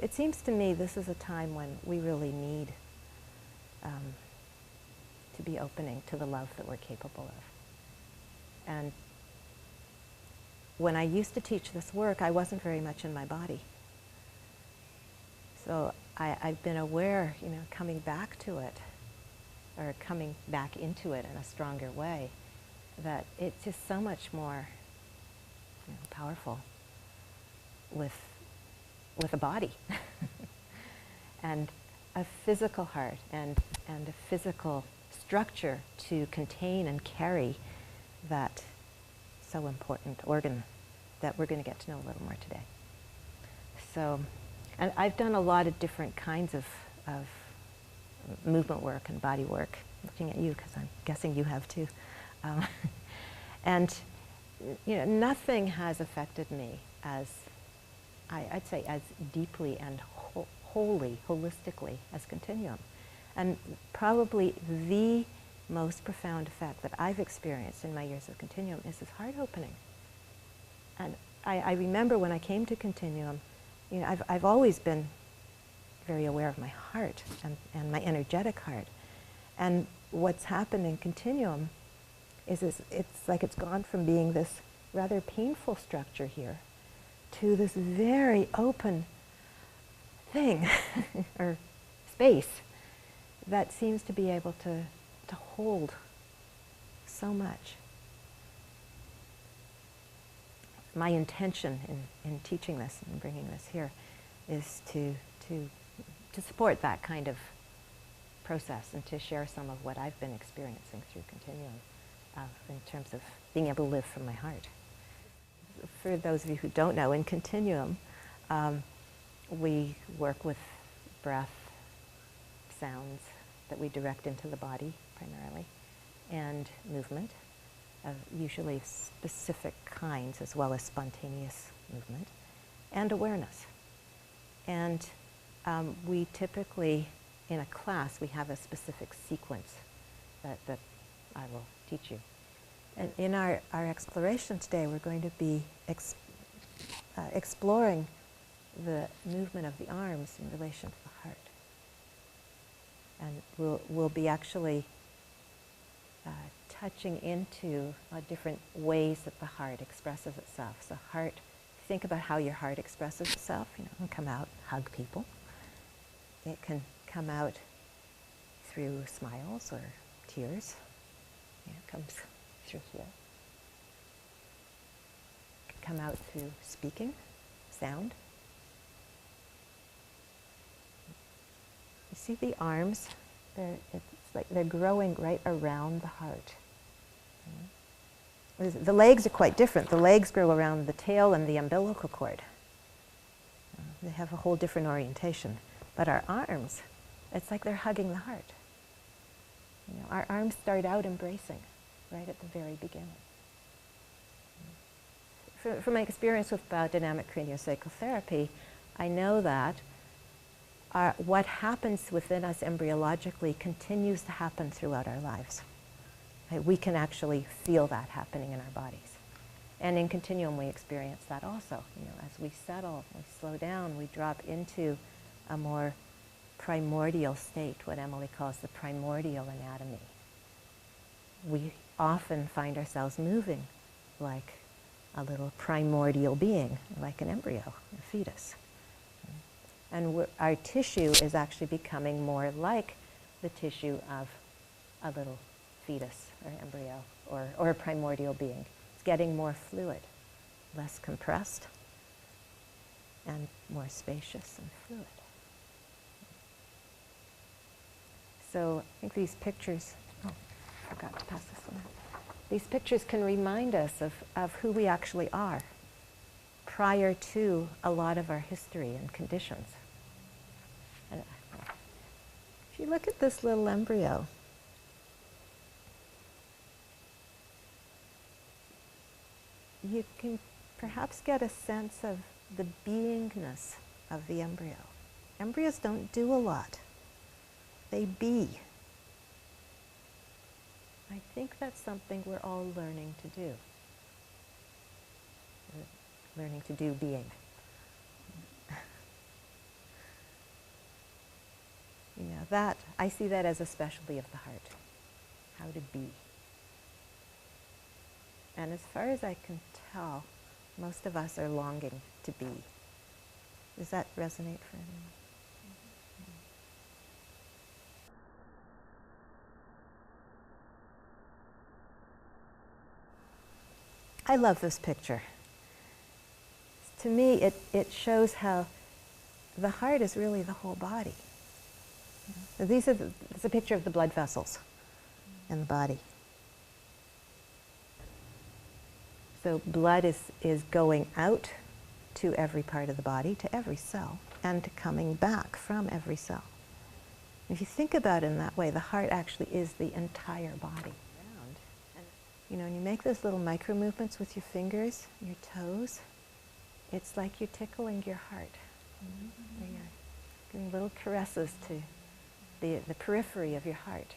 it seems to me this is a time when we really need to be opening to the love that we're capable of. And when I used to teach this work, I wasn't very much in my body. So I've been aware, coming back to it, or coming back into it in a stronger way, that it's just so much more powerful with a body and a physical heart and a physical structure to contain and carry that so important organ that we're going to get to know a little more today. So, and I've done a lot of different kinds of movement work and body work, looking at you because I'm guessing you have too. And nothing has affected me as, I'd say, as deeply and wholly, holistically as Continuum. And probably the most profound effect that I've experienced in my years of Continuum is this heart opening. And I remember when I came to Continuum, I've always been very aware of my heart and my energetic heart. And what's happened in Continuum is it's like it's gone from being this rather painful structure here to this very open thing or space that seems to be able to hold so much. My intention in teaching this and bringing this here is to support that kind of process and to share some of what I've been experiencing through Continuum in terms of being able to live from my heart. For those of you who don't know, in Continuum, we work with breath, sounds that we direct into the body primarily, and movement, of usually specific kinds as well as spontaneous movement, and awareness. And we typically, in a class, we have a specific sequence that I will teach you. And in our exploration today, we're going to be exploring the movement of the arms in relation to the heart. And we'll be actually touching into different ways that the heart expresses itself. So heart, think about how your heart expresses itself. It can come out, hug people. It can come out through smiles or tears. It comes through here. It can come out through speaking, sound. You see the arms? It's like they're growing right around the heart. The legs are quite different. The legs grow around the tail and the umbilical cord. They have a whole different orientation. But our arms, it's like they're hugging the heart. Our arms start out embracing right at the very beginning. From my experience with biodynamic craniosacral therapy, I know that what happens within us embryologically continues to happen throughout our lives. We can actually feel that happening in our bodies. And in Continuum, we experience that also. As we settle, we slow down, we drop into a more primordial state, what Emily calls the primordial anatomy. We often find ourselves moving like a little primordial being, like an embryo, a fetus. And our tissue is actually becoming more like the tissue of a little fetus or embryo or a primordial being. It's getting more fluid, less compressed, and more spacious and fluid. So I think these pictures, I forgot to pass this one out. These pictures can remind us of who we actually are prior to a lot of our history and conditions. And if you look at this little embryo, you can perhaps get a sense of the beingness of the embryo. Embryos don't do a lot. They be. I think that's something we're all learning to do. We're learning to do being. that, I see that as a specialty of the heart, how to be. And as far as I can tell, most of us are longing to be. Does that resonate for anyone? I love this picture. To me, it shows how the heart is really the whole body. So it's a picture of the blood vessels in the body. So blood is going out to every part of the body, to every cell, and coming back from every cell. If you think about it in that way, the heart actually is the entire body. You know, when you make those little micro movements with your fingers, your toes, it's like you're tickling your heart. You're giving little caresses to the periphery of your heart.